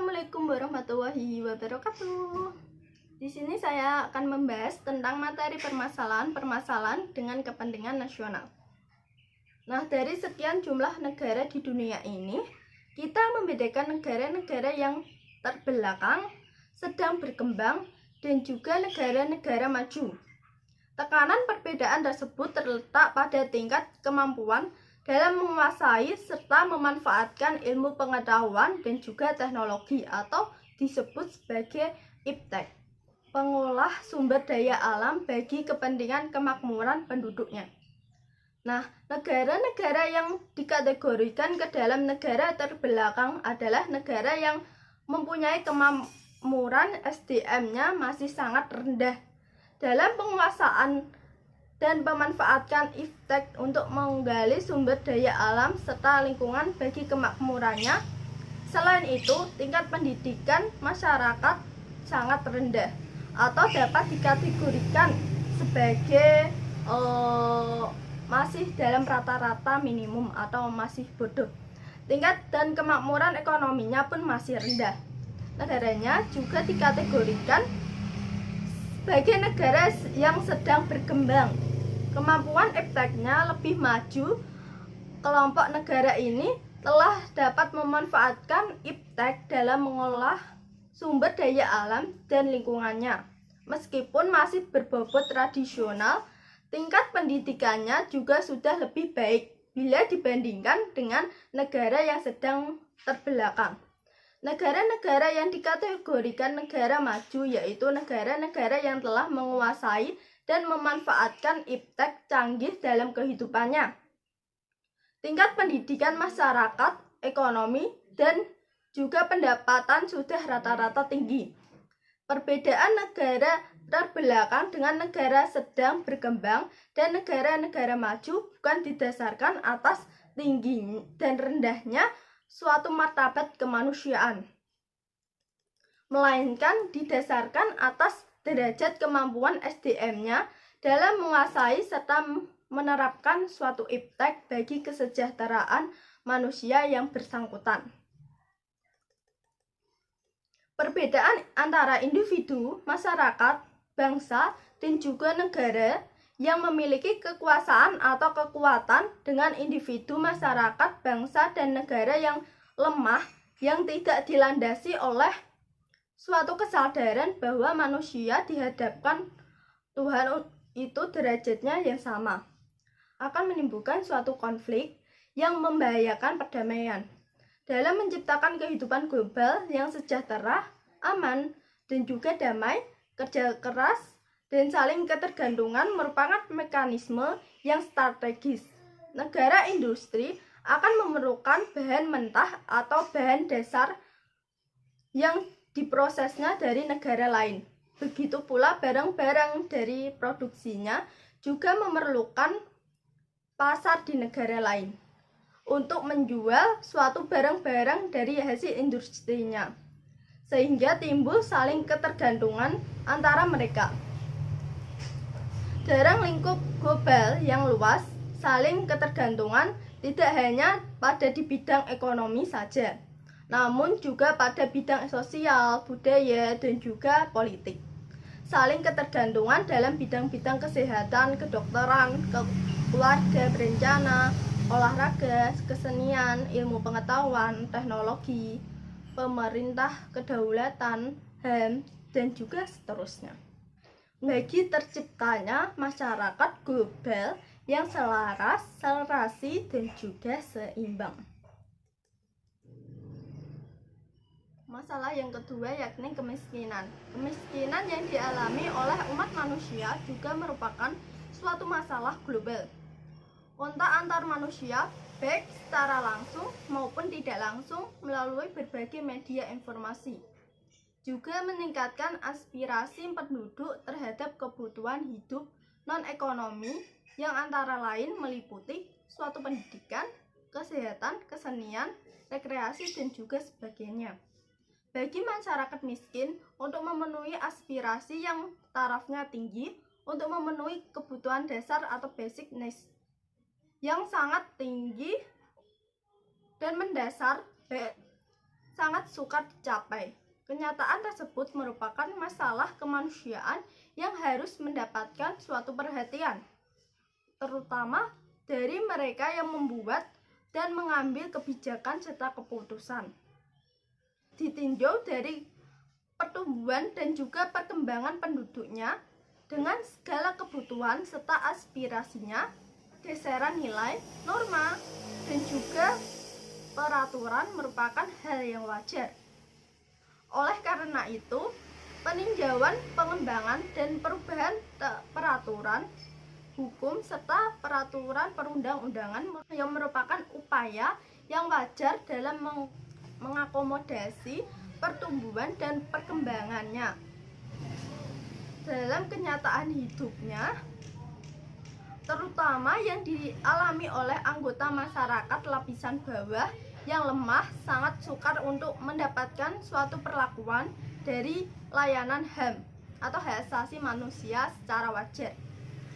Assalamualaikum warahmatullahi wabarakatuh. Di sini saya akan membahas tentang materi permasalahan dengan kepentingan nasional. Nah, dari sekian jumlah negara di dunia ini, kita membedakan negara-negara yang terbelakang, sedang berkembang, dan juga negara-negara maju. Tekanan perbedaan tersebut terletak pada tingkat kemampuan dalam menguasai serta memanfaatkan ilmu pengetahuan dan juga teknologi atau disebut sebagai iptek, pengolah sumber daya alam bagi kepentingan kemakmuran penduduknya. Nah, negara-negara yang dikategorikan ke dalam negara terbelakang adalah negara yang mempunyai kemakmuran SDM-nya masih sangat rendah dalam penguasaan dan memanfaatkan iptek untuk menggali sumber daya alam serta lingkungan bagi kemakmurannya. Selain itu, tingkat pendidikan masyarakat sangat rendah atau dapat dikategorikan sebagai masih dalam rata-rata minimum atau masih bodoh. Tingkat dan kemakmuran ekonominya pun masih rendah. Negaranya juga dikategorikan sebagai negara yang sedang berkembang. Kemampuan ipteknya lebih maju. Kelompok negara ini telah dapat memanfaatkan iptek dalam mengolah sumber daya alam dan lingkungannya. Meskipun masih berbobot tradisional, tingkat pendidikannya juga sudah lebih baik bila dibandingkan dengan negara yang sedang terbelakang. Negara-negara yang dikategorikan negara maju yaitu negara-negara yang telah menguasai dan memanfaatkan iptek canggih dalam kehidupannya. Tingkat pendidikan masyarakat, ekonomi, dan juga pendapatan sudah rata-rata tinggi. Perbedaan negara terbelakang dengan negara sedang berkembang dan negara-negara maju bukan didasarkan atas tinggi dan rendahnya suatu martabat kemanusiaan, melainkan didasarkan atas derajat kemampuan SDM-nya dalam menguasai serta menerapkan suatu iptek bagi kesejahteraan manusia yang bersangkutan. Perbedaan antara individu, masyarakat, bangsa, dan juga negara yang memiliki kekuasaan atau kekuatan dengan individu, masyarakat, bangsa, dan negara yang lemah yang tidak dilandasi oleh suatu kesadaran bahwa manusia dihadapkan Tuhan itu derajatnya yang sama, akan menimbulkan suatu konflik yang membahayakan perdamaian. Dalam menciptakan kehidupan global yang sejahtera, aman, dan juga damai, kerja keras dan saling ketergantungan merupakan mekanisme yang strategis. Negara industri akan memerlukan bahan mentah atau bahan dasar yang diprosesnya dari negara lain. Begitu pula barang-barang dari produksinya juga memerlukan pasar di negara lain untuk menjual suatu barang-barang dari hasil industrinya, sehingga timbul saling ketergantungan antara mereka. Dalam lingkup global yang luas, saling ketergantungan tidak hanya pada di bidang ekonomi saja, namun juga pada bidang sosial, budaya, dan juga politik. Saling ketergantungan dalam bidang-bidang kesehatan, kedokteran, keluarga berencana, olahraga, kesenian, ilmu pengetahuan, teknologi, pemerintah, kedaulatan, HAM, dan juga seterusnya. Bagi terciptanya masyarakat global yang selaras, serasi, dan juga seimbang. Masalah yang kedua yakni kemiskinan. Kemiskinan yang dialami oleh umat manusia juga merupakan suatu masalah global. Kontak antar manusia, baik secara langsung maupun tidak langsung melalui berbagai media informasi, juga meningkatkan aspirasi penduduk terhadap kebutuhan hidup non-ekonomi yang antara lain meliputi suatu pendidikan, kesehatan, kesenian, rekreasi, dan juga sebagainya. Bagi masyarakat miskin, untuk memenuhi aspirasi yang tarafnya tinggi, untuk memenuhi kebutuhan dasar atau basic needs yang sangat tinggi dan mendasar, sangat sukar dicapai. Kenyataan tersebut merupakan masalah kemanusiaan yang harus mendapatkan suatu perhatian, terutama dari mereka yang membuat dan mengambil kebijakan serta keputusan. Ditinjau dari pertumbuhan dan juga perkembangan penduduknya dengan segala kebutuhan serta aspirasinya, geseran nilai, norma, dan juga peraturan merupakan hal yang wajar. Oleh karena itu, peninjauan, pengembangan, dan perubahan peraturan hukum serta peraturan perundang-undangan yang merupakan upaya yang wajar dalam mengakomodasi pertumbuhan dan perkembangannya. Dalam kenyataan hidupnya, terutama yang dialami oleh anggota masyarakat lapisan bawah yang lemah, sangat sukar untuk mendapatkan suatu perlakuan dari layanan HAM atau hak asasi manusia secara wajar.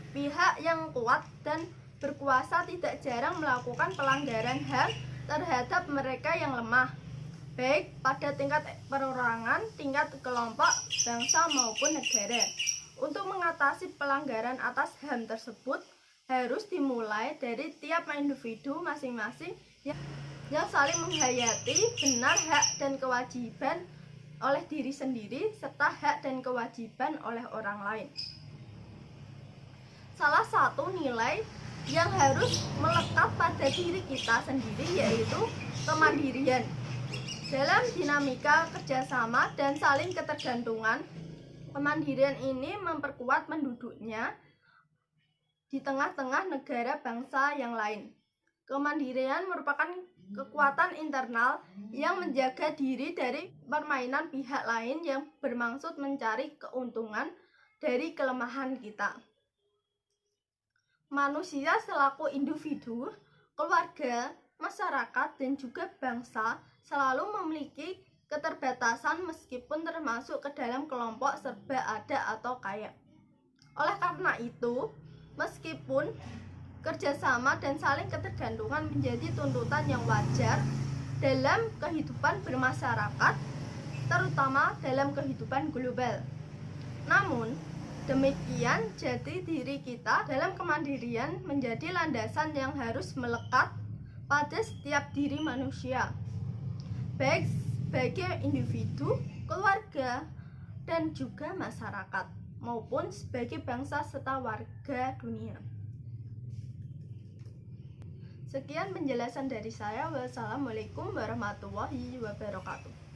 Pihak yang kuat dan berkuasa tidak jarang melakukan pelanggaran HAM terhadap mereka yang lemah, baik pada tingkat perorangan, tingkat kelompok, bangsa maupun negara. Untuk mengatasi pelanggaran atas HAM tersebut harus dimulai dari tiap individu masing-masing yang saling menghayati benar hak dan kewajiban oleh diri sendiri serta hak dan kewajiban oleh orang lain. Salah satu nilai yang harus melekat pada diri kita sendiri yaitu kemandirian. Dalam dinamika kerjasama dan saling ketergantungan, kemandirian ini memperkuat penduduknya di tengah-tengah negara bangsa yang lain. Kemandirian merupakan kekuatan internal yang menjaga diri dari permainan pihak lain yang bermaksud mencari keuntungan dari kelemahan kita. Manusia selaku individu, keluarga, masyarakat, dan juga bangsa selalu memiliki keterbatasan meskipun termasuk ke dalam kelompok serba ada atau kaya. Oleh karena itu, meskipun kerjasama dan saling ketergantungan menjadi tuntutan yang wajar dalam kehidupan bermasyarakat, terutama dalam kehidupan global. Namun, demikian jati diri kita dalam kemandirian menjadi landasan yang harus melekat pada setiap diri manusia, baik sebagai individu, keluarga, dan juga masyarakat, maupun sebagai bangsa serta warga dunia. Sekian penjelasan dari saya. Wassalamualaikum warahmatullahi wabarakatuh.